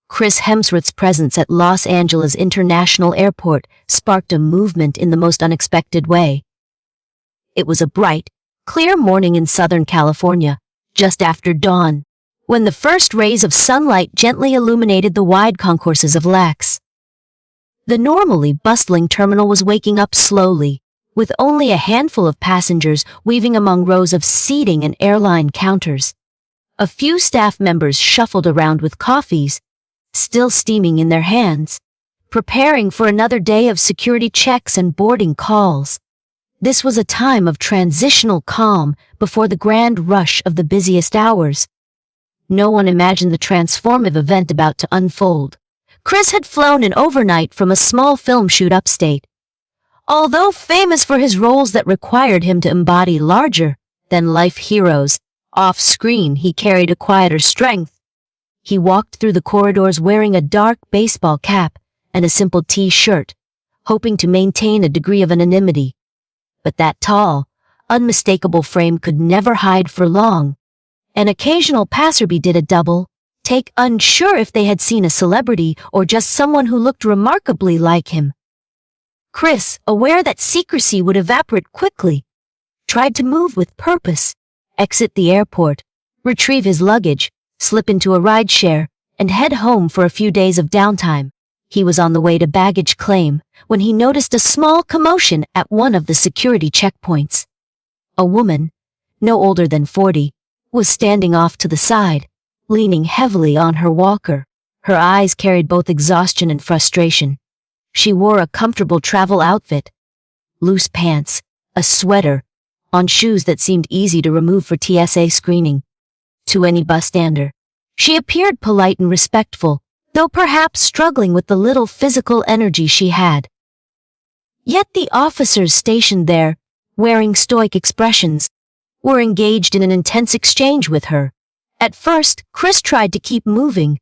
Chris Hemsworth's presence at Los Angeles International Airport sparked a movement in the most unexpected way. It was a bright, clear morning in Southern California, just after dawn, when the first rays of sunlight gently illuminated the wide concourses of LAX. The normally bustling terminal was waking up slowly, with only a handful of passengers weaving among rows of seating and airline counters. A few staff members shuffled around with coffees, still steaming in their hands, preparing for another day of security checks and boarding calls. This was a time of transitional calm before the grand rush of the busiest hours. No one imagined the transformative event about to unfold. Chris had flown in overnight from a small film shoot upstate. Although famous for his roles that required him to embody larger-than-life heroes, off-screen he carried a quieter strength. He walked through the corridors wearing a dark baseball cap and a simple T-shirt, hoping to maintain a degree of anonymity. But that tall, unmistakable frame could never hide for long. An occasional passerby did a double take, unsure if they had seen a celebrity or just someone who looked remarkably like him. Chris, aware that secrecy would evaporate quickly, tried to move with purpose, exit the airport, retrieve his luggage, slip into a rideshare, and head home for a few days of downtime. He was on the way to baggage claim when he noticed a small commotion at one of the security checkpoints. A woman, no older than 40, was standing off to the side, leaning heavily on her walker. Her eyes carried both exhaustion and frustration. She wore a comfortable travel outfit, loose pants, a sweater, on shoes that seemed easy to remove for TSA screening. To any bystander, she appeared polite and respectful, though perhaps struggling with the little physical energy she had. Yet the officers stationed there, wearing stoic expressions, were engaged in an intense exchange with her. At first, Chris tried to keep moving.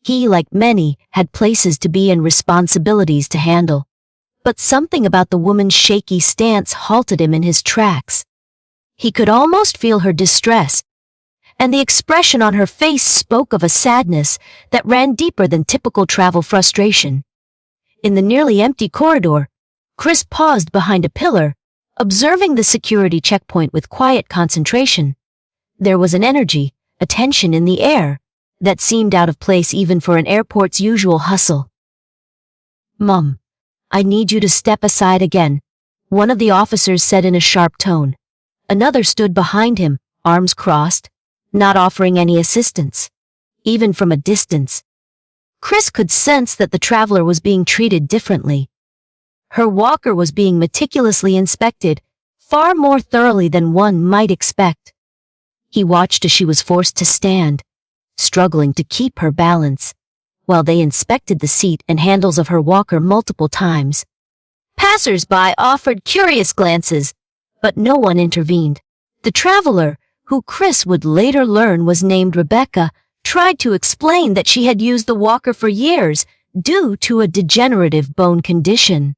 He, like many, had places to be and responsibilities to handle. But something about the woman's shaky stance halted him in his tracks. He could almost feel her distress, and the expression on her face spoke of a sadness that ran deeper than typical travel frustration. In the nearly empty corridor, Chris paused behind a pillar, observing the security checkpoint with quiet concentration. There was an energy, a tension in the air, that seemed out of place even for an airport's usual hustle. "Mum, I need you to step aside again," one of the officers said in a sharp tone. Another stood behind him, arms crossed, not offering any assistance, even from a distance. Chris could sense that the traveler was being treated differently. Her walker was being meticulously inspected, far more thoroughly than one might expect. He watched as she was forced to stand, struggling to keep her balance, while they inspected the seat and handles of her walker multiple times. Passers-by offered curious glances, but no one intervened. The traveler, who Chris would later learn was named Rebecca, tried to explain that she had used the walker for years due to a degenerative bone condition.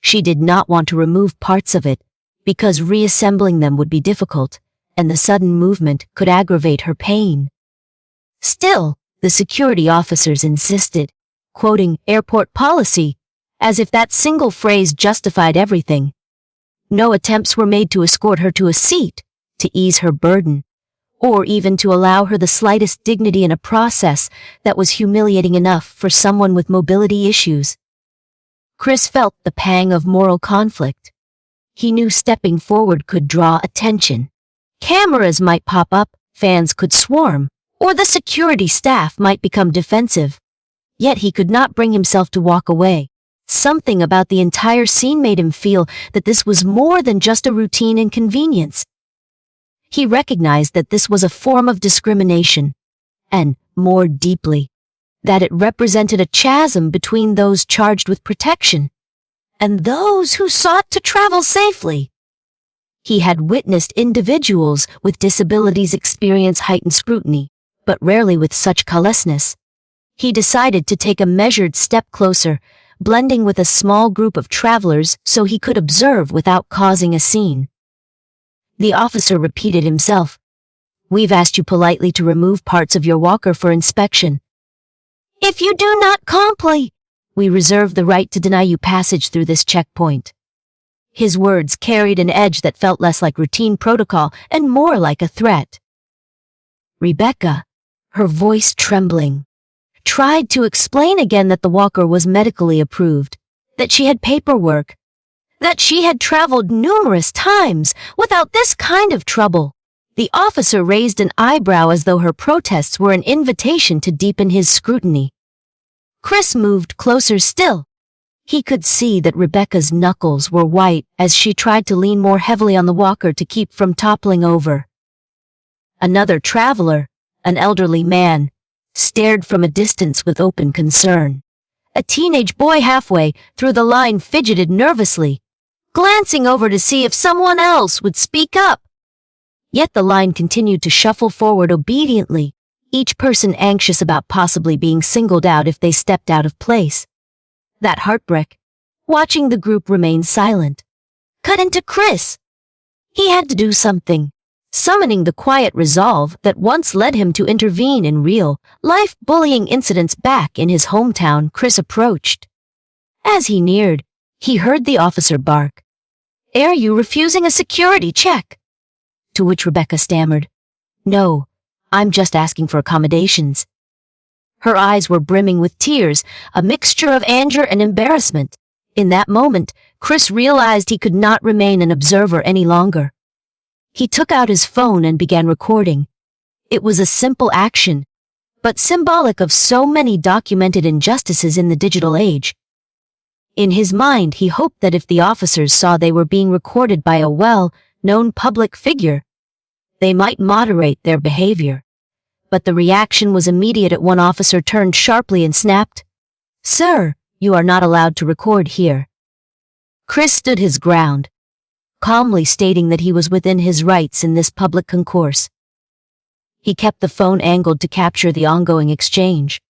She did not want to remove parts of it, because reassembling them would be difficult, and the sudden movement could aggravate her pain. Still, the security officers insisted, quoting airport policy, as if that single phrase justified everything. No attempts were made to escort her to a seat, to ease her burden, or even to allow her the slightest dignity in a process that was humiliating enough for someone with mobility issues. Chris felt the pang of moral conflict. He knew stepping forward could draw attention. Cameras might pop up, fans could swarm, or the security staff might become defensive. Yet he could not bring himself to walk away. Something about the entire scene made him feel that this was more than just a routine inconvenience. He recognized that this was a form of discrimination, and, more deeply, that it represented a chasm between those charged with protection and those who sought to travel safely. He had witnessed individuals with disabilities experience heightened scrutiny, but rarely with such callousness. He decided to take a measured step closer, blending with a small group of travelers so he could observe without causing a scene. The officer repeated himself, "We've asked you politely to remove parts of your walker for inspection." If you do not comply, we reserve the right to deny you passage through this checkpoint. His words carried an edge that felt less like routine protocol and more like a threat. Rebecca, her voice trembling, tried to explain again that the walker was medically approved, that she had paperwork, that she had traveled numerous times without this kind of trouble. The officer raised an eyebrow as though her protests were an invitation to deepen his scrutiny. Chris moved closer still. He could see that Rebecca's knuckles were white as she tried to lean more heavily on the walker to keep from toppling over. Another traveler, an elderly man, stared from a distance with open concern. A teenage boy halfway through the line fidgeted nervously, glancing over to see if someone else would speak up. Yet the line continued to shuffle forward obediently, each person anxious about possibly being singled out if they stepped out of place. That heartbreak, watching the group remain silent, cut into Chris. He had to do something, summoning the quiet resolve that once led him to intervene in real-life bullying incidents back in his hometown. Chris approached. As he neared, he heard the officer bark, "Are you refusing a security check?" To which Rebecca stammered, "No, I'm just asking for accommodations." Her eyes were brimming with tears, a mixture of anger and embarrassment. In that moment, Chris realized he could not remain an observer any longer. He took out his phone and began recording. It was a simple action, but symbolic of so many documented injustices in the digital age. In his mind, he hoped that if the officers saw they were being recorded by a well-known public figure, they might moderate their behavior. But the reaction was immediate. One officer turned sharply and snapped, "Sir, you are not allowed to record here." Chris stood his ground, calmly stating that he was within his rights in this public concourse. He kept the phone angled to capture the ongoing exchange.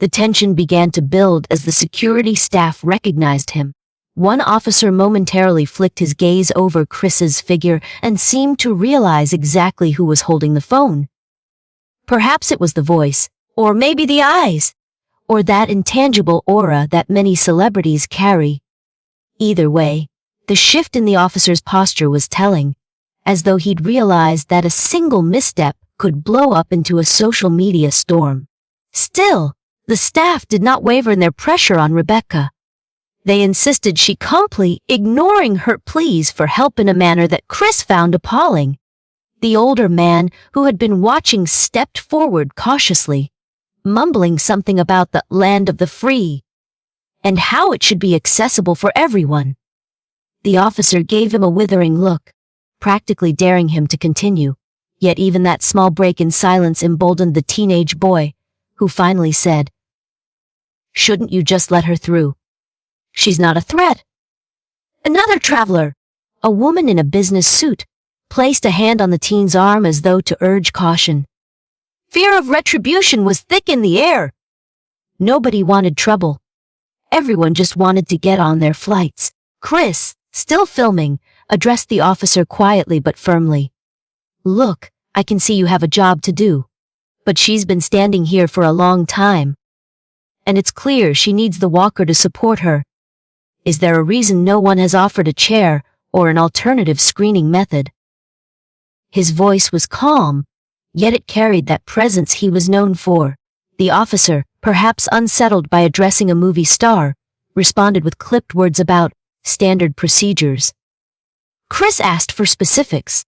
The tension began to build as the security staff recognized him. One officer momentarily flicked his gaze over Chris's figure and seemed to realize exactly who was holding the phone. Perhaps it was the voice, or maybe the eyes, or that intangible aura that many celebrities carry. Either way, the shift in the officer's posture was telling, as though he'd realized that a single misstep could blow up into a social media storm. Still, the staff did not waver in their pressure on Rebecca. They insisted she comply, ignoring her pleas for help in a manner that Chris found appalling. The older man, who had been watching, stepped forward cautiously, mumbling something about the land of the free and how it should be accessible for everyone. The officer gave him a withering look, practically daring him to continue, yet even that small break in silence emboldened the teenage boy, who finally said, "Shouldn't you just let her through? She's not a threat." Another traveler, a woman in a business suit, placed a hand on the teen's arm as though to urge caution. Fear of retribution was thick in the air. Nobody wanted trouble. Everyone just wanted to get on their flights. Chris, still filming, addressed the officer quietly but firmly. "Look, I can see you have a job to do, but she's been standing here for a long time, and it's clear she needs the walker to support her. Is there a reason no one has offered a chair or an alternative screening method?" His voice was calm, yet it carried that presence he was known for. The officer, perhaps unsettled by addressing a movie star, responded with clipped words about standard procedures. Chris asked for specifics.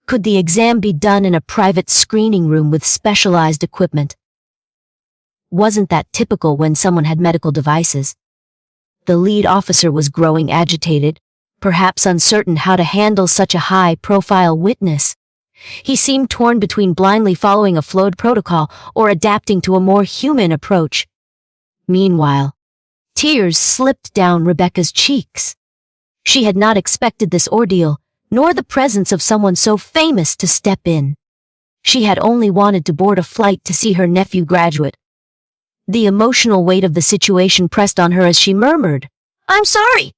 Could the exam be done in a private screening room with specialized equipment? Wasn't that typical when someone had medical devices? The lead officer was growing agitated, perhaps uncertain how to handle such a high-profile witness. He seemed torn between blindly following a flawed protocol or adapting to a more human approach. Meanwhile, tears slipped down Rebecca's cheeks. She had not expected this ordeal, nor the presence of someone so famous to step in. She had only wanted to board a flight to see her nephew graduate. The emotional weight of the situation pressed on her as she murmured, "I'm sorry.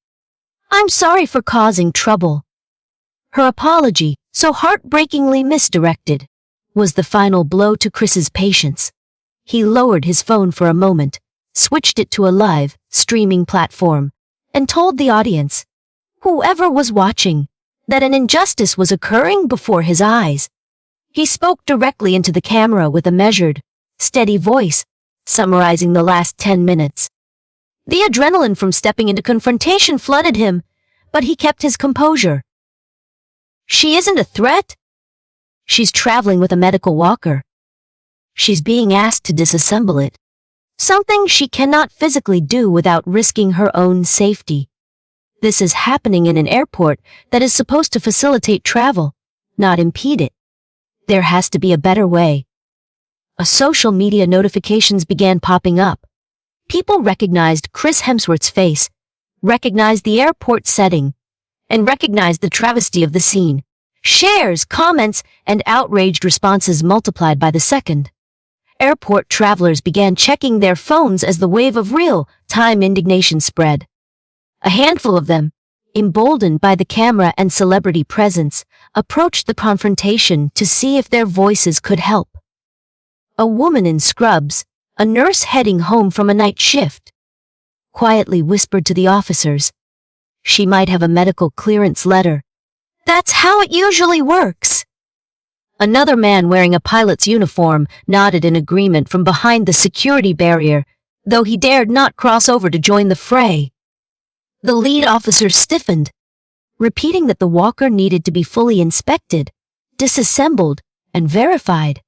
I'm sorry for causing trouble." Her apology, so heartbreakingly misdirected, was the final blow to Chris's patience. He lowered his phone for a moment, switched it to a live, streaming platform, and told the audience, whoever was watching, that an injustice was occurring before his eyes. He spoke directly into the camera with a measured, steady voice, summarizing the last 10 minutes. The adrenaline from stepping into confrontation flooded him, but he kept his composure. She isn't a threat. She's traveling with a medical walker. She's being asked to disassemble it, something she cannot physically do without risking her own safety. This is happening in an airport that is supposed to facilitate travel, not impede it. There has to be a better way. Social media notifications began popping up. People recognized Chris Hemsworth's face, recognized the airport setting, and recognized the travesty of the scene. Shares, comments, and outraged responses multiplied by the second. Airport travelers began checking their phones as the wave of real-time indignation spread. A handful of them, emboldened by the camera and celebrity presence, approached the confrontation to see if their voices could help. A woman in scrubs, a nurse heading home from a night shift, quietly whispered to the officers, "She might have a medical clearance letter. That's how it usually works." Another man wearing a pilot's uniform nodded in agreement from behind the security barrier, though he dared not cross over to join the fray. The lead officer stiffened, repeating that the walker needed to be fully inspected, disassembled, and verified.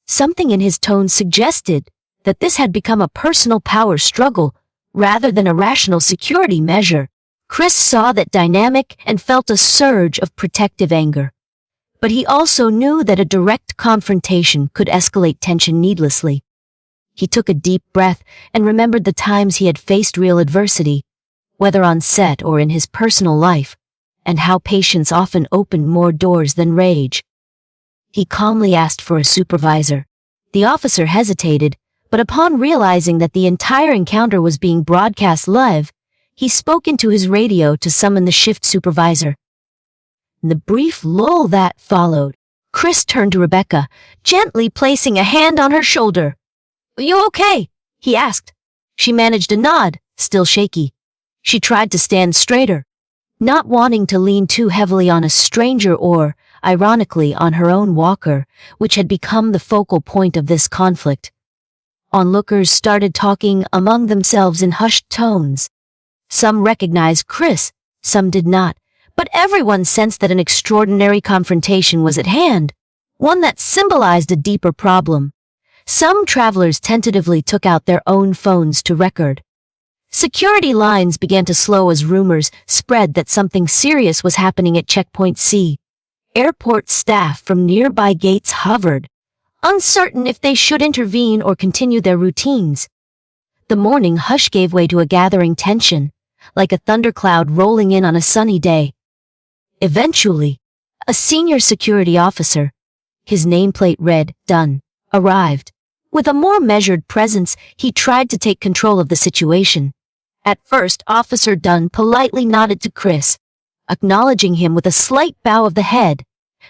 Something in his tone suggested that this had become a personal power struggle rather than a rational security measure. Chris saw that dynamic and felt a surge of protective anger. But he also knew that a direct confrontation could escalate tension needlessly. He took a deep breath and remembered the times he had faced real adversity, whether on set or in his personal life, and how patience often opened more doors than rage. He calmly asked for a supervisor. The officer hesitated, but upon realizing that the entire encounter was being broadcast live, he spoke into his radio to summon the shift supervisor. In the brief lull that followed, Chris turned to Rebecca, gently placing a hand on her shoulder. "Are you okay?" he asked. She managed a nod, still shaky. She tried to stand straighter, not wanting to lean too heavily on a stranger or, ironically, on her own walker, which had become the focal point of this conflict. Onlookers started talking among themselves in hushed tones. Some recognized Chris, some did not, but everyone sensed that an extraordinary confrontation was at hand, one that symbolized a deeper problem. Some travelers tentatively took out their own phones to record. Security lines began to slow as rumors spread that something serious was happening at Checkpoint C. Airport staff from nearby gates hovered, uncertain if they should intervene or continue their routines. The morning hush gave way to a gathering tension, like a thundercloud rolling in on a sunny day. Eventually, a senior security officer, his nameplate read, "Dunn," arrived. With a more measured presence, he tried to take control of the situation. At first, Officer Dunn politely nodded to Chris, acknowledging him with a slight bow of the head,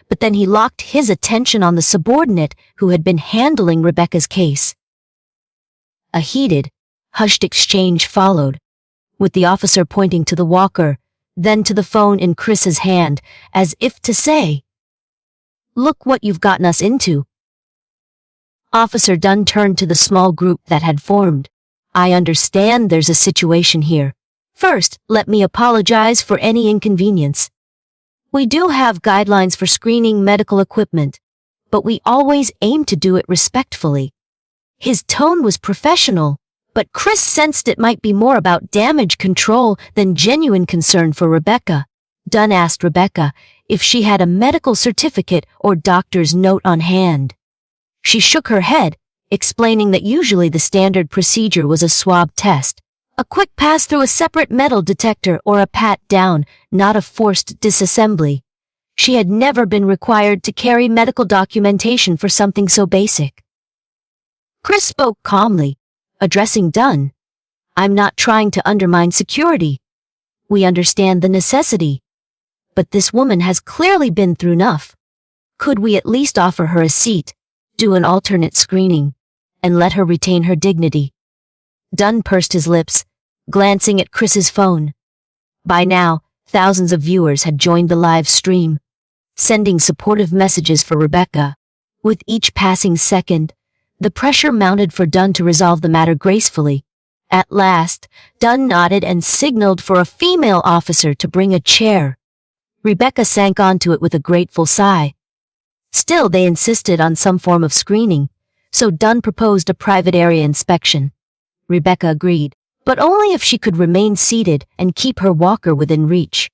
but then he locked his attention on the subordinate who had been handling Rebecca's case. A heated, hushed exchange followed, with the officer pointing to the walker, then to the phone in Chris's hand, as if to say, "Look what you've gotten us into." Officer Dunn turned to the small group that had formed. "I understand there's a situation here. First, let me apologize for any inconvenience. We do have guidelines for screening medical equipment, but we always aim to do it respectfully." His tone was professional, but Chris sensed it might be more about damage control than genuine concern for Rebecca. Dunn asked Rebecca if she had a medical certificate or doctor's note on hand. She shook her head, explaining that usually the standard procedure was a swab test, a quick pass through a separate metal detector or a pat down, not a forced disassembly. She had never been required to carry medical documentation for something so basic. Chris spoke calmly, addressing Dunn. "I'm not trying to undermine security. We understand the necessity. But this woman has clearly been through enough. Could we at least offer her a seat, do an alternate screening, and let her retain her dignity. Dunn pursed his lips, glancing at Chris's phone. By now, thousands of viewers had joined the live stream, sending supportive messages for Rebecca. With each passing second, the pressure mounted for Dunn to resolve the matter gracefully. At last, Dunn nodded and signaled for a female officer to bring a chair. Rebecca sank onto it with a grateful sigh. Still, they insisted on some form of screening, so Dunn proposed a private area inspection. Rebecca agreed, but only if she could remain seated and keep her walker within reach.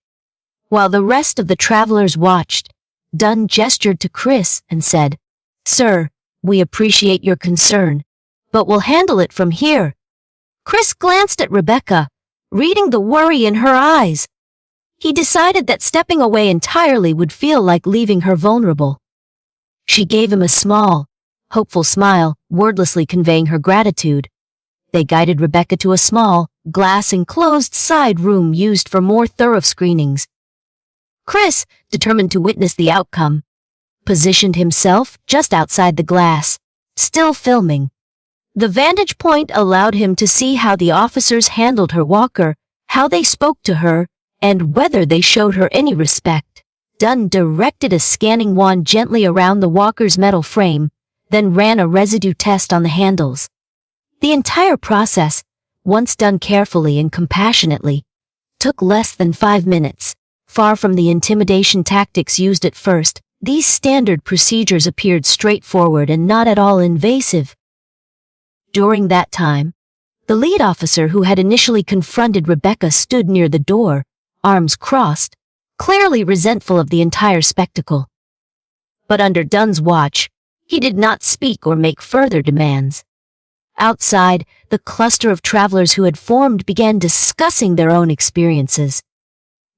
While the rest of the travelers watched, Dunn gestured to Chris and said, "Sir, we appreciate your concern, but we'll handle it from here." Chris glanced at Rebecca, reading the worry in her eyes. He decided that stepping away entirely would feel like leaving her vulnerable. She gave him a small, hopeful smile, wordlessly conveying her gratitude. They guided Rebecca to a small, glass-enclosed side room used for more thorough screenings. Chris, determined to witness the outcome, positioned himself just outside the glass, still filming. The vantage point allowed him to see how the officers handled her walker, how they spoke to her, and whether they showed her any respect. Dunn directed a scanning wand gently around the walker's metal frame, then ran a residue test on the handles. The entire process, once done carefully and compassionately, took less than 5 minutes. Far from the intimidation tactics used at first, these standard procedures appeared straightforward and not at all invasive. During that time, the lead officer who had initially confronted Rebecca stood near the door, arms crossed, clearly resentful of the entire spectacle. But under Dunn's watch, he did not speak or make further demands. Outside, the cluster of travelers who had formed began discussing their own experiences.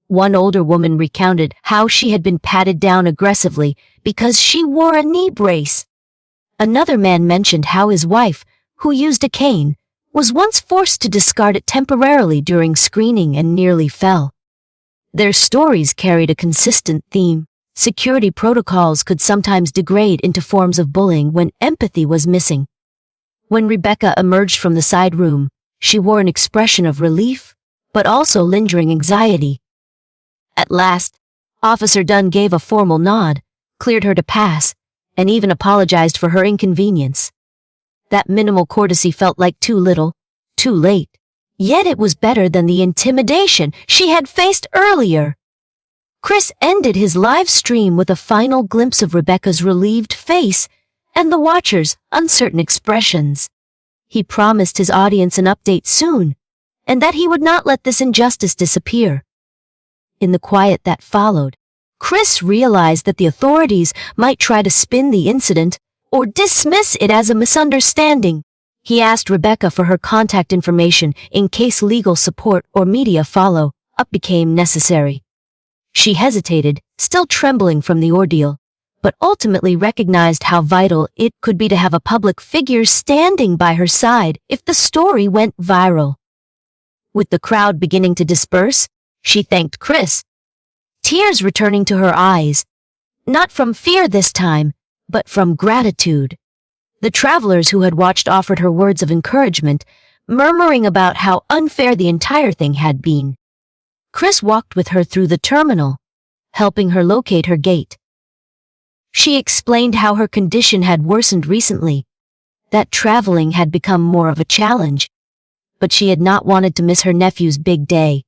One older woman recounted how she had been patted down aggressively because she wore a knee brace. Another man mentioned how his wife, who used a cane, was once forced to discard it temporarily during screening and nearly fell. Their stories carried a consistent theme. Security protocols could sometimes degrade into forms of bullying when empathy was missing. When Rebecca emerged from the side room, she wore an expression of relief, but also lingering anxiety. At last, Officer Dunn gave a formal nod, cleared her to pass, and even apologized for her inconvenience. That minimal courtesy felt like too little, too late. Yet it was better than the intimidation she had faced earlier. Chris ended his live stream with a final glimpse of Rebecca's relieved face and the watchers' uncertain expressions. He promised his audience an update soon, and that he would not let this injustice disappear. In the quiet that followed, Chris realized that the authorities might try to spin the incident or dismiss it as a misunderstanding. He asked Rebecca for her contact information in case legal support or media follow-up became necessary. She hesitated, still trembling from the ordeal, but ultimately recognized how vital it could be to have a public figure standing by her side if the story went viral. With the crowd beginning to disperse, she thanked Chris, tears returning to her eyes, not from fear this time, but from gratitude. The travelers who had watched offered her words of encouragement, murmuring about how unfair the entire thing had been. Chris walked with her through the terminal, helping her locate her gate. She explained how her condition had worsened recently, that traveling had become more of a challenge, but she had not wanted to miss her nephew's big day.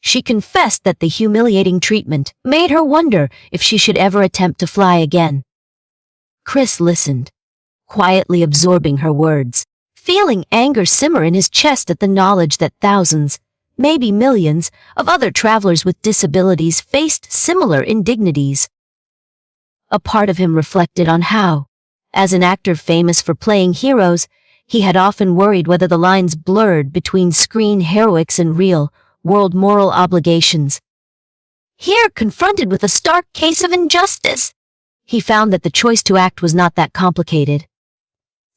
She confessed that the humiliating treatment made her wonder if she should ever attempt to fly again. Chris listened, quietly absorbing her words, feeling anger simmer in his chest at the knowledge that thousands, maybe millions, of other travelers with disabilities faced similar indignities. A part of him reflected on how, as an actor famous for playing heroes, he had often worried whether the lines blurred between screen heroics and real-world moral obligations. Here, confronted with a stark case of injustice, he found that the choice to act was not that complicated.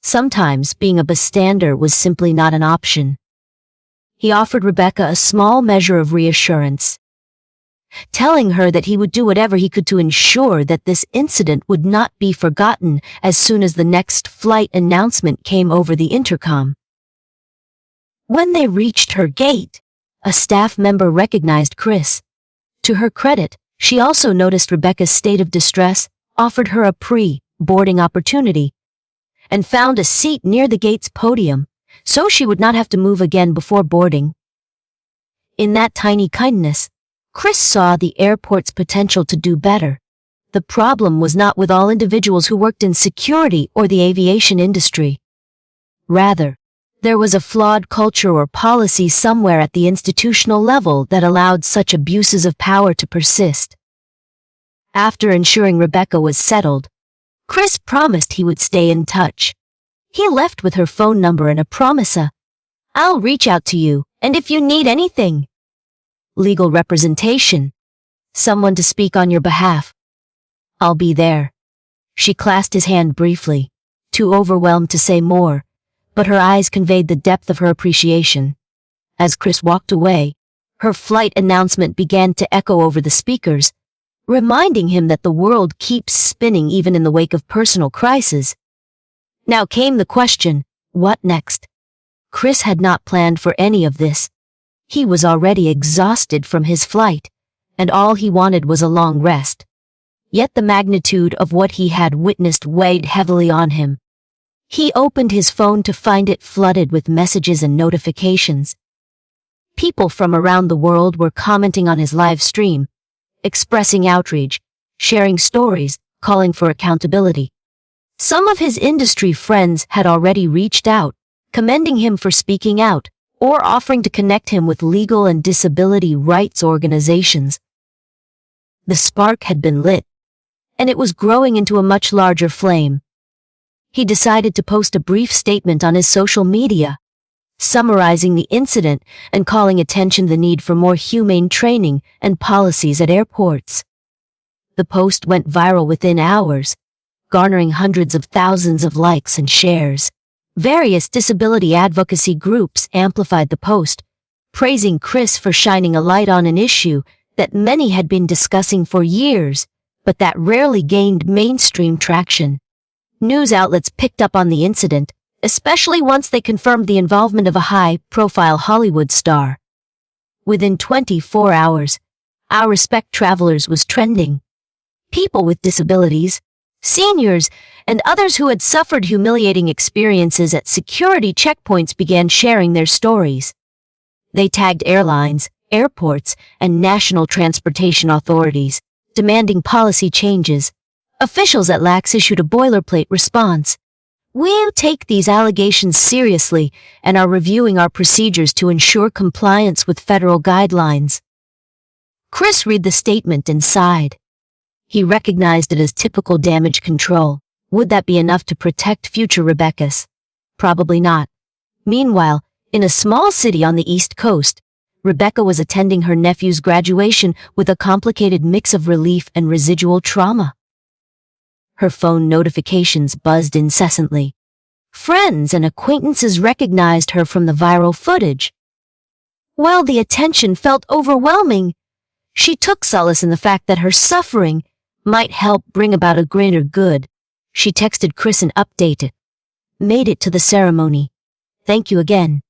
Sometimes being a bystander was simply not an option. He offered Rebecca a small measure of reassurance. telling her that he would do whatever he could to ensure that this incident would not be forgotten as soon as the next flight announcement came over the intercom. When they reached her gate, a staff member recognized Chris. To her credit, she also noticed Rebecca's state of distress, offered her a pre-boarding opportunity, and found a seat near the gate's podium, so she would not have to move again before boarding. In that tiny kindness, Chris saw the airport's potential to do better. The problem was not with all individuals who worked in security or the aviation industry. Rather, there was a flawed culture or policy somewhere at the institutional level that allowed such abuses of power to persist. After ensuring Rebecca was settled, Chris promised he would stay in touch. He left with her phone number and a promise, "I'll reach out to you, and if you need anything, legal representation, someone to speak on your behalf, I'll be there." She clasped his hand briefly, too overwhelmed to say more, but her eyes conveyed the depth of her appreciation. As Chris walked away, her flight announcement began to echo over the speakers, reminding him that the world keeps spinning even in the wake of personal crises. Now came the question, what next? Chris had not planned for any of this. He was already exhausted from his flight, and all he wanted was a long rest. Yet the magnitude of what he had witnessed weighed heavily on him. He opened his phone to find it flooded with messages and notifications. People from around the world were commenting on his live stream, expressing outrage, sharing stories, calling for accountability. Some of his industry friends had already reached out, commending him for speaking out, or offering to connect him with legal and disability rights organizations. The spark had been lit, and it was growing into a much larger flame. He decided to post a brief statement on his social media, summarizing the incident and calling attention to the need for more humane training and policies at airports. The post went viral within hours, garnering hundreds of thousands of likes and shares. Various disability advocacy groups amplified the post, praising Chris for shining a light on an issue that many had been discussing for years, but that rarely gained mainstream traction. News outlets picked up on the incident, especially once they confirmed the involvement of a high-profile Hollywood star. Within 24 hours, Our Respect Travelers was trending. People with disabilities, seniors, and others who had suffered humiliating experiences at security checkpoints began sharing their stories. They tagged airlines, airports, and national transportation authorities, demanding policy changes. Officials at LAX issued a boilerplate response. "We take these allegations seriously and are reviewing our procedures to ensure compliance with federal guidelines." Chris read the statement and sighed. He recognized it as typical damage control. Would that be enough to protect future Rebeccas? Probably not. Meanwhile, in a small city on the East Coast, Rebecca was attending her nephew's graduation with a complicated mix of relief and residual trauma. Her phone notifications buzzed incessantly. Friends and acquaintances recognized her from the viral footage. While the attention felt overwhelming, she took solace in the fact that her suffering might help bring about a greater good. She texted Chris an update. "Made it to the ceremony. Thank you again.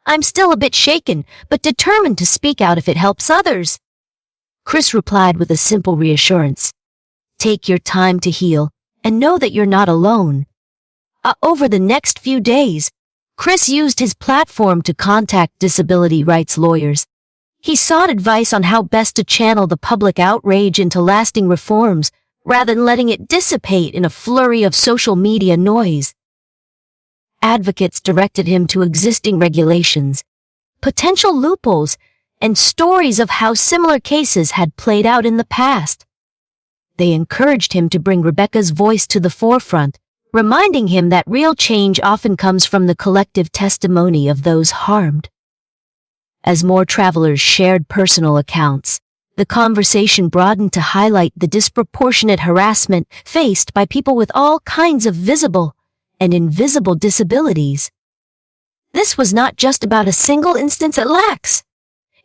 I'm still a bit shaken, but determined to speak out if it helps others." Chris replied with a simple reassurance. "Take your time to heal, and know that you're not alone." Over the next few days, Chris used his platform to contact disability rights lawyers. He sought advice on how best to channel the public outrage into lasting reforms, rather than letting it dissipate in a flurry of social media noise. Advocates directed him to existing regulations, potential loopholes, and stories of how similar cases had played out in the past. They encouraged him to bring Rebecca's voice to the forefront, reminding him that real change often comes from the collective testimony of those harmed. As more travelers shared personal accounts, the conversation broadened to highlight the disproportionate harassment faced by people with all kinds of visible and invisible disabilities. This was not just about a single instance at LAX.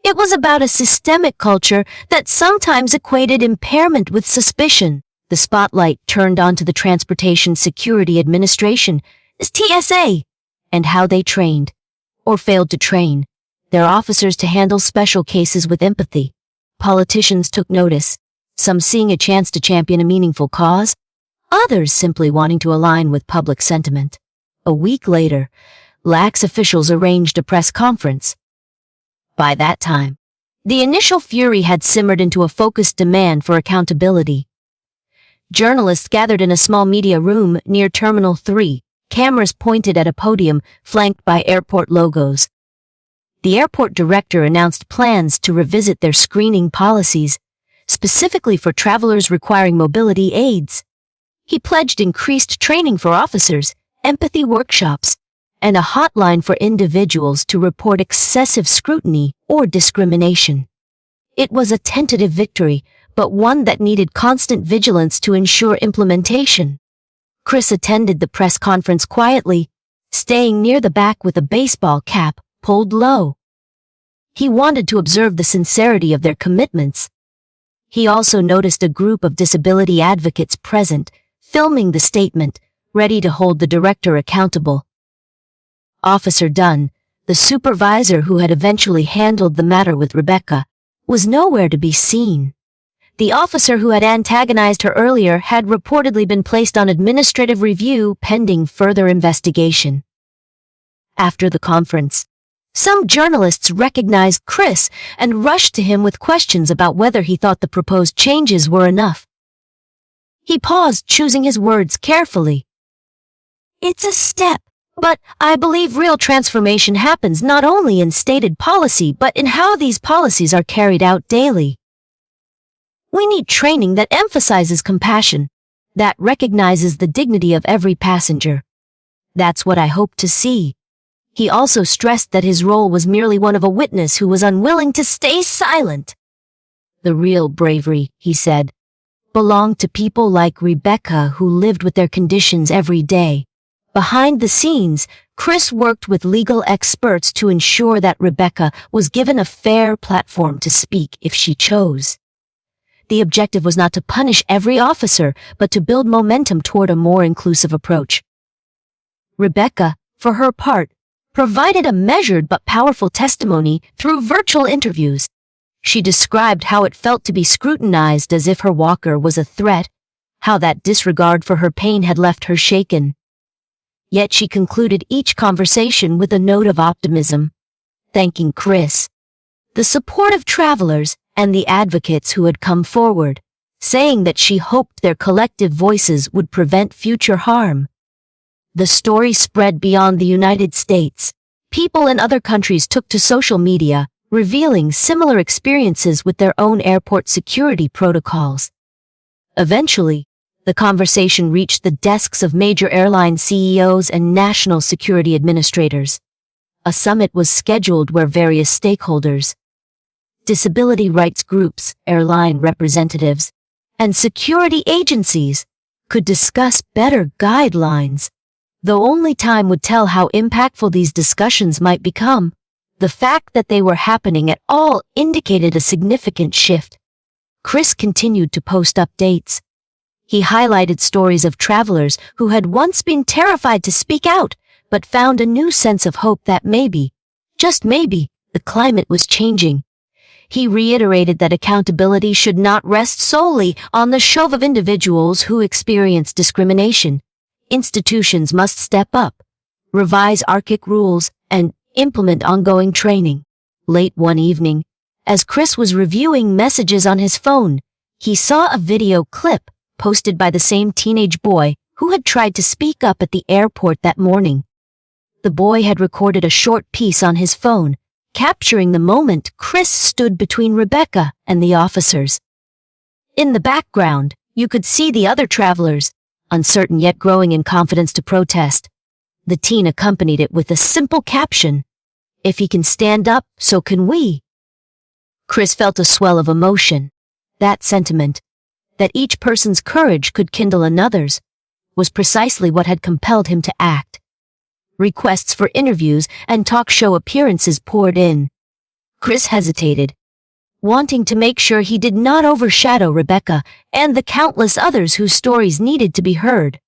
It was about a systemic culture that sometimes equated impairment with suspicion. The spotlight turned onto the Transportation Security Administration, TSA, and how they trained, or failed to train, their officers to handle special cases with empathy. Politicians took notice, some seeing a chance to champion a meaningful cause, others simply wanting to align with public sentiment. A week later, lax officials arranged a press conference. By that time, the initial fury had simmered into a focused demand for accountability. Journalists gathered in a small media room near Terminal 3, cameras pointed at a podium flanked by airport logos. The airport director announced plans to revisit their screening policies, specifically for travelers requiring mobility aids. He pledged increased training for officers, empathy workshops, and a hotline for individuals to report excessive scrutiny or discrimination. It was a tentative victory, but one that needed constant vigilance to ensure implementation. Chris attended the press conference quietly, staying near the back with a baseball cap pulled low. He wanted to observe the sincerity of their commitments. He also noticed a group of disability advocates present, filming the statement, ready to hold the director accountable. Officer Dunn, the supervisor who had eventually handled the matter with Rebecca, was nowhere to be seen. The officer who had antagonized her earlier had reportedly been placed on administrative review pending further investigation. After the conference, some journalists recognized Chris and rushed to him with questions about whether he thought the proposed changes were enough. He paused, choosing his words carefully. "It's a step, but I believe real transformation happens not only in stated policy but in how these policies are carried out daily. We need training that emphasizes compassion, that recognizes the dignity of every passenger. That's what I hope to see." He also stressed that his role was merely one of a witness who was unwilling to stay silent. The real bravery, he said, belonged to people like Rebecca who lived with their conditions every day. Behind the scenes, Chris worked with legal experts to ensure that Rebecca was given a fair platform to speak if she chose. The objective was not to punish every officer, but to build momentum toward a more inclusive approach. Rebecca, for her part, provided a measured but powerful testimony through virtual interviews. She described how it felt to be scrutinized as if her walker was a threat, how that disregard for her pain had left her shaken. Yet she concluded each conversation with a note of optimism, thanking Chris, the support of travelers, and the advocates who had come forward, saying that she hoped their collective voices would prevent future harm. The story spread beyond the United States. People in other countries took to social media, revealing similar experiences with their own airport security protocols. Eventually, the conversation reached the desks of major airline CEOs and national security administrators. A summit was scheduled where various stakeholders, disability rights groups, airline representatives, and security agencies could discuss better guidelines. Though only time would tell how impactful these discussions might become, the fact that they were happening at all indicated a significant shift. Chris continued to post updates. He highlighted stories of travelers who had once been terrified to speak out, but found a new sense of hope that maybe, just maybe, the climate was changing. He reiterated that accountability should not rest solely on the shoulders of individuals who experience discrimination. Institutions must step up, revise archaic rules, and implement ongoing training. Late one evening, as Chris was reviewing messages on his phone, he saw a video clip posted by the same teenage boy who had tried to speak up at the airport that morning. The boy had recorded a short piece on his phone, capturing the moment Chris stood between Rebecca and the officers. In the background, you could see the other travelers, uncertain yet growing in confidence to protest. The teen accompanied it with a simple caption, "If he can stand up, so can we." Chris felt a swell of emotion. That sentiment, that each person's courage could kindle another's, was precisely what had compelled him to act. Requests for interviews and talk show appearances poured in. Chris hesitated, wanting to make sure he did not overshadow Rebecca and the countless others whose stories needed to be heard.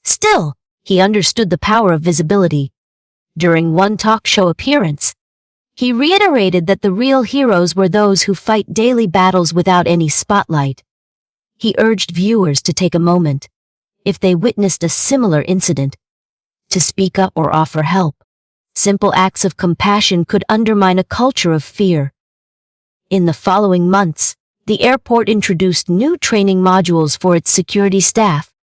Still, he understood the power of visibility. During one talk show appearance, he reiterated that the real heroes were those who fight daily battles without any spotlight. He urged viewers to take a moment, if they witnessed a similar incident, to speak up or offer help. Simple acts of compassion could undermine a culture of fear. In the following months, the airport introduced new training modules for its security staff,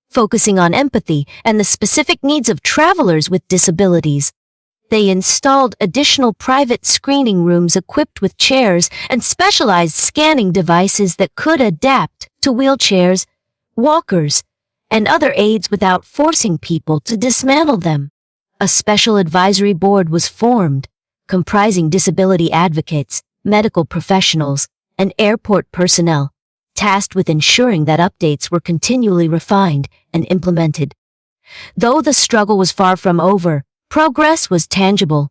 focusing on empathy and the specific needs of travelers with disabilities. They installed additional private screening rooms equipped with chairs and specialized scanning devices that could adapt to wheelchairs, walkers, and other aids without forcing people to dismantle them. A special advisory board was formed, comprising disability advocates, medical professionals, and airport personnel, tasked with ensuring that updates were continually refined and implemented. Though the struggle was far from over, progress was tangible.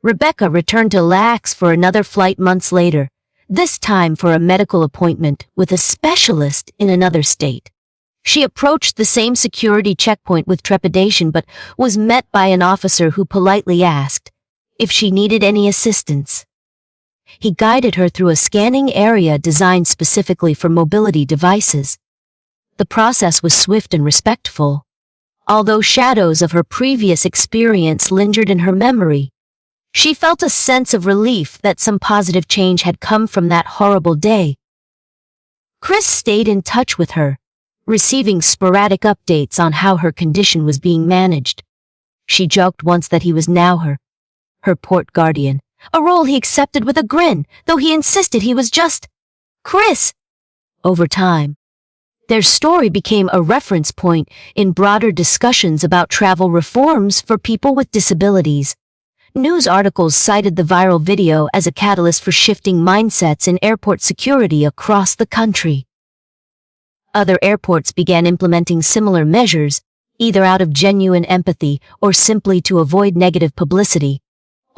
Rebecca returned to LAX for another flight months later, this time for a medical appointment with a specialist in another state. She approached the same security checkpoint with trepidation but was met by an officer who politely asked if she needed any assistance. He guided her through a scanning area designed specifically for mobility devices. The process was swift and respectful, although shadows of her previous experience lingered in her memory. She felt a sense of relief that some positive change had come from that horrible day. Chris stayed in touch with her, receiving sporadic updates on how her condition was being managed. She joked once that he was now her port guardian, a role he accepted with a grin, though he insisted he was just Chris. Over time, their story became a reference point in broader discussions about travel reforms for people with disabilities. News articles cited the viral video as a catalyst for shifting mindsets in airport security across the country. Other airports began implementing similar measures, either out of genuine empathy or simply to avoid negative publicity.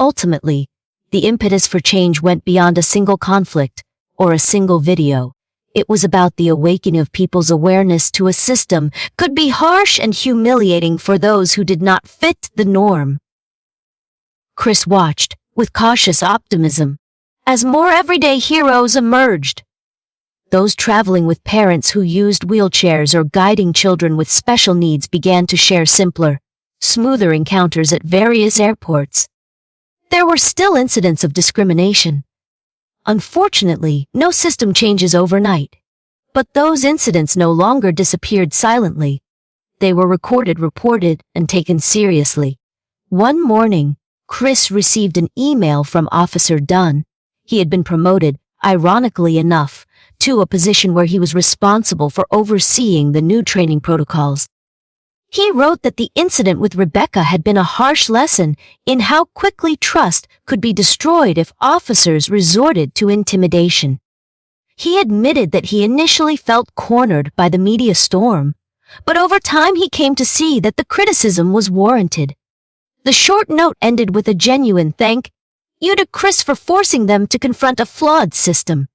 Ultimately, the impetus for change went beyond a single conflict or a single video. It was about the awakening of people's awareness to a system could be harsh and humiliating for those who did not fit the norm. Chris watched, with cautious optimism, as more everyday heroes emerged. Those traveling with parents who used wheelchairs or guiding children with special needs began to share simpler, smoother encounters at various airports. There were still incidents of discrimination. Unfortunately, no system changes overnight. But those incidents no longer disappeared silently. They were recorded, reported, and taken seriously. One morning, Chris received an email from Officer Dunn. He had been promoted, ironically enough, to a position where he was responsible for overseeing the new training protocols. He wrote that the incident with Rebecca had been a harsh lesson in how quickly trust could be destroyed if officers resorted to intimidation. He admitted that he initially felt cornered by the media storm, but over time he came to see that the criticism was warranted. The short note ended with a genuine thank you to Chris for forcing them to confront a flawed system.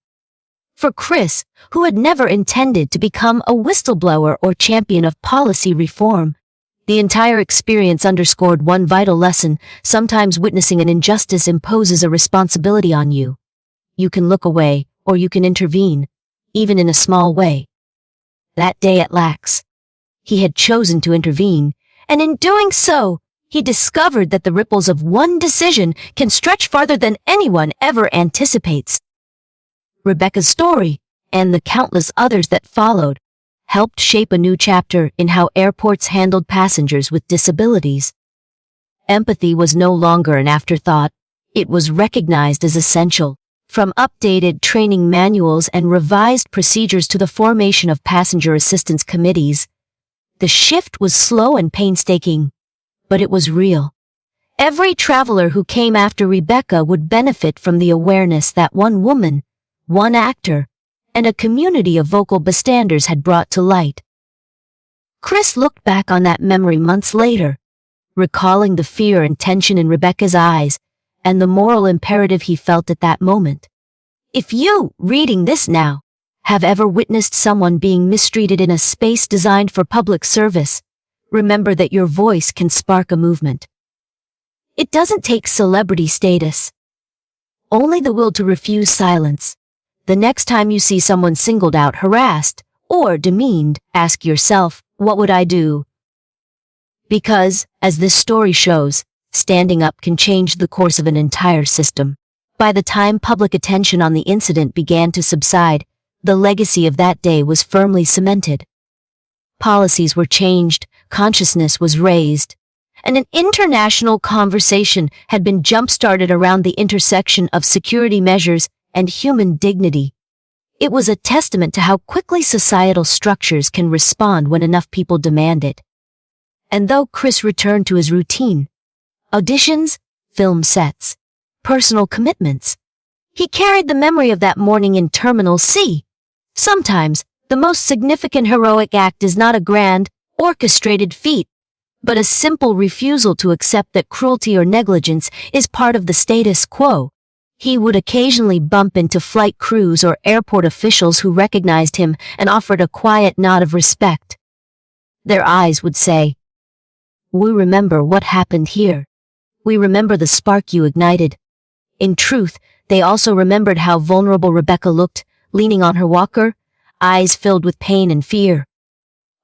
For Chris, who had never intended to become a whistleblower or champion of policy reform, the entire experience underscored one vital lesson: sometimes witnessing an injustice imposes a responsibility on you. You can look away, or you can intervene, even in a small way. That day at LAX, he had chosen to intervene, and in doing so, he discovered that the ripples of one decision can stretch farther than anyone ever anticipates. Rebecca's story, and the countless others that followed, helped shape a new chapter in how airports handled passengers with disabilities. Empathy was no longer an afterthought. It was recognized as essential. From updated training manuals and revised procedures to the formation of passenger assistance committees, the shift was slow and painstaking, but it was real. Every traveler who came after Rebecca would benefit from the awareness that one woman, one actor, and a community of vocal bystanders had brought to light. Chris looked back on that memory months later, recalling the fear and tension in Rebecca's eyes and the moral imperative he felt at that moment. If you, reading this now, have ever witnessed someone being mistreated in a space designed for public service, remember that your voice can spark a movement. It doesn't take celebrity status, only the will to refuse silence. The next time you see someone singled out, harassed, or demeaned, ask yourself, what would I do? Because, as this story shows, standing up can change the course of an entire system. By the time public attention on the incident began to subside, the legacy of that day was firmly cemented. Policies were changed, consciousness was raised, and an international conversation had been jump-started around the intersection of security measures and human dignity. It was a testament to how quickly societal structures can respond when enough people demand it. And though Chris returned to his routine, auditions, film sets, personal commitments, he carried the memory of that morning in Terminal C. Sometimes, the most significant heroic act is not a grand, orchestrated feat, but a simple refusal to accept that cruelty or negligence is part of the status quo. He would occasionally bump into flight crews or airport officials who recognized him and offered a quiet nod of respect. Their eyes would say, "We remember what happened here. We remember the spark you ignited." In truth, they also remembered how vulnerable Rebecca looked, leaning on her walker, eyes filled with pain and fear.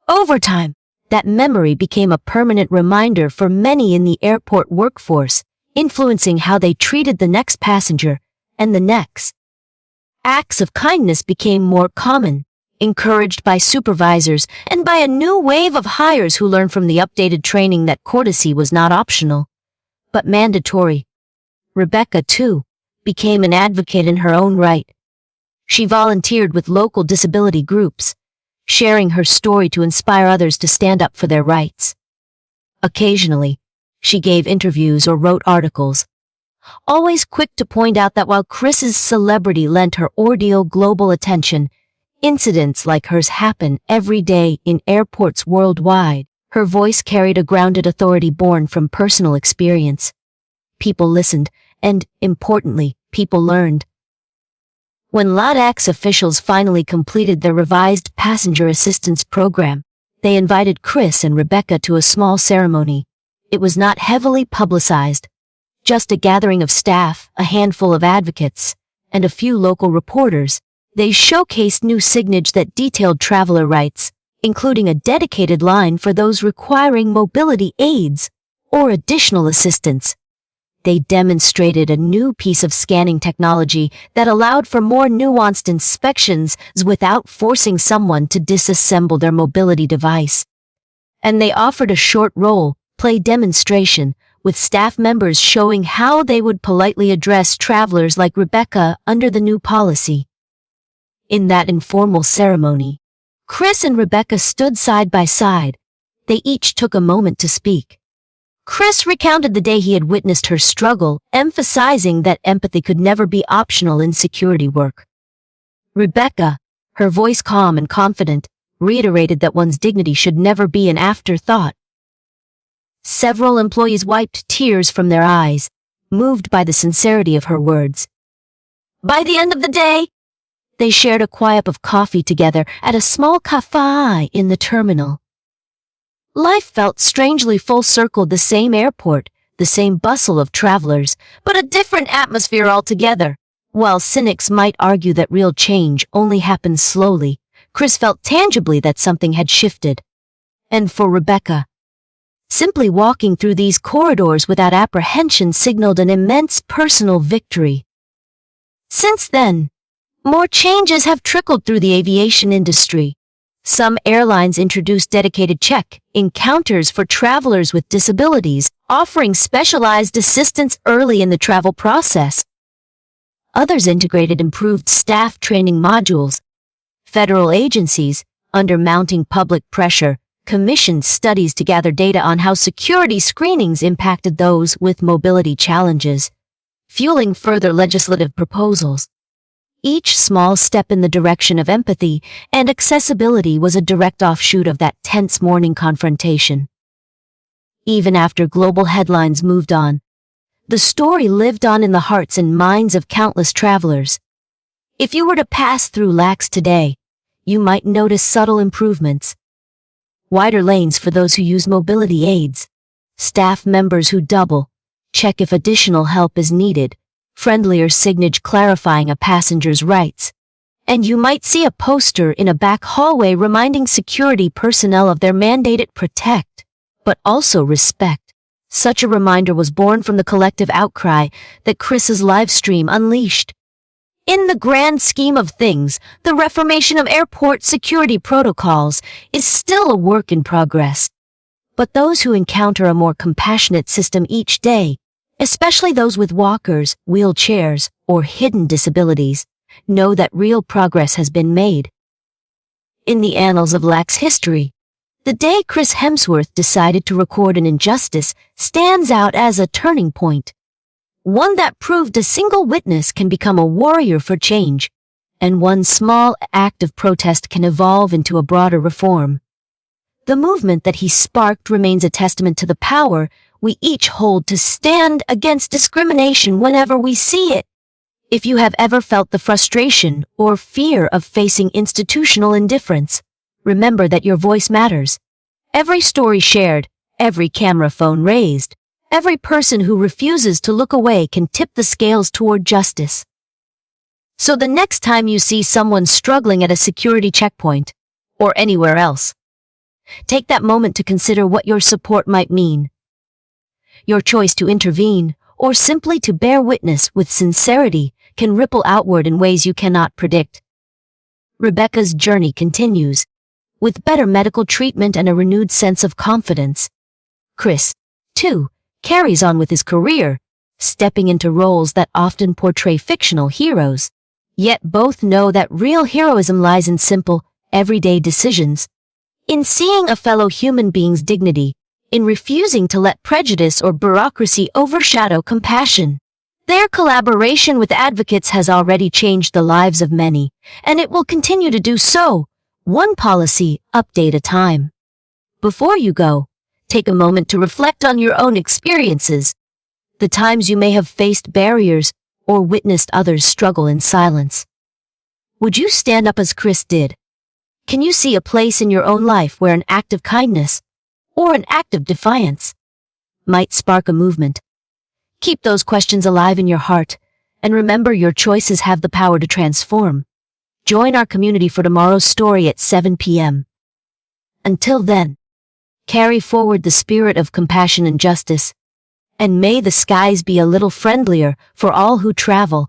Over time, that memory became a permanent reminder for many in the airport workforce, influencing how they treated the next passenger and the next. Acts of kindness became more common, encouraged by supervisors and by a new wave of hires who learned from the updated training that courtesy was not optional, but mandatory. Rebecca, too, became an advocate in her own right. She volunteered with local disability groups, sharing her story to inspire others to stand up for their rights. Occasionally, she gave interviews or wrote articles, always quick to point out that while Chris's celebrity lent her ordeal global attention, incidents like hers happen every day in airports worldwide. Her voice carried a grounded authority born from personal experience. People listened, and, importantly, people learned. When LATAX officials finally completed their revised passenger assistance program, they invited Chris and Rebecca to a small ceremony. It was not heavily publicized, just a gathering of staff, a handful of advocates, and a few local reporters. They showcased new signage that detailed traveler rights, including a dedicated line for those requiring mobility aids or additional assistance. They demonstrated a new piece of scanning technology that allowed for more nuanced inspections without forcing someone to disassemble their mobility device. And they offered a short role-play demonstration with staff members showing how they would politely address travelers like Rebecca under the new policy. In that informal ceremony, Chris and Rebecca stood side by side. They each took a moment to speak. Chris recounted the day he had witnessed her struggle, emphasizing that empathy could never be optional in security work. Rebecca, her voice calm and confident, reiterated that one's dignity should never be an afterthought. Several employees wiped tears from their eyes, moved by the sincerity of her words. By the end of the day, they shared a quiet cup of coffee together at a small cafe in the terminal. Life felt strangely full-circled, the same airport, the same bustle of travelers, but a different atmosphere altogether. While cynics might argue that real change only happens slowly, Chris felt tangibly that something had shifted. And for Rebecca, simply walking through these corridors without apprehension signaled an immense personal victory. Since then, more changes have trickled through the aviation industry. Some airlines introduced dedicated check-in counters for travelers with disabilities, offering specialized assistance early in the travel process. Others integrated improved staff training modules. Federal agencies, under mounting public pressure, commissioned studies to gather data on how security screenings impacted those with mobility challenges, fueling further legislative proposals. Each small step in the direction of empathy and accessibility was a direct offshoot of that tense morning confrontation. Even after global headlines moved on, The story lived on in the hearts and minds of countless travelers. If you were to pass through LAX today, you might notice subtle improvements. Wider lanes for those who use mobility aids, staff members who double check if additional help is needed, friendlier signage clarifying a passenger's rights. And you might see a poster in a back hallway reminding security personnel of their mandated protect, but also respect. Such a reminder was born from the collective outcry that Chris's live stream unleashed. In the grand scheme of things, the reformation of airport security protocols is still a work in progress. But those who encounter a more compassionate system each day, especially those with walkers, wheelchairs, or hidden disabilities, know that real progress has been made. In the annals of LAX history, the day Chris Hemsworth decided to record an injustice stands out as a turning point. One that proved a single witness can become a warrior for change, and one small act of protest can evolve into a broader reform. The movement that he sparked remains a testament to the power we each hold to stand against discrimination whenever we see it. If you have ever felt the frustration or fear of facing institutional indifference, remember that your voice matters. Every story shared, every camera phone raised, every person who refuses to look away can tip the scales toward justice. So the next time you see someone struggling at a security checkpoint, or anywhere else, take that moment to consider what your support might mean. Your choice to intervene, or simply to bear witness with sincerity, can ripple outward in ways you cannot predict. Rebecca's journey continues, with better medical treatment and a renewed sense of confidence. Chris, too, carries on with his career, stepping into roles that often portray fictional heroes. Yet both know that real heroism lies in simple, everyday decisions. In seeing a fellow human being's dignity, in refusing to let prejudice or bureaucracy overshadow compassion. Their collaboration with advocates has already changed the lives of many, and it will continue to do so, one policy update at a time. Before you go, take a moment to reflect on your own experiences, the times you may have faced barriers or witnessed others struggle in silence. Would you stand up as Chris did? Can you see a place in your own life where an act of kindness, or an act of defiance, might spark a movement? Keep those questions alive in your heart, and remember your choices have the power to transform. Join our community for tomorrow's story at 7 p.m. Until then, carry forward the spirit of compassion and justice, and may the skies be a little friendlier for all who travel.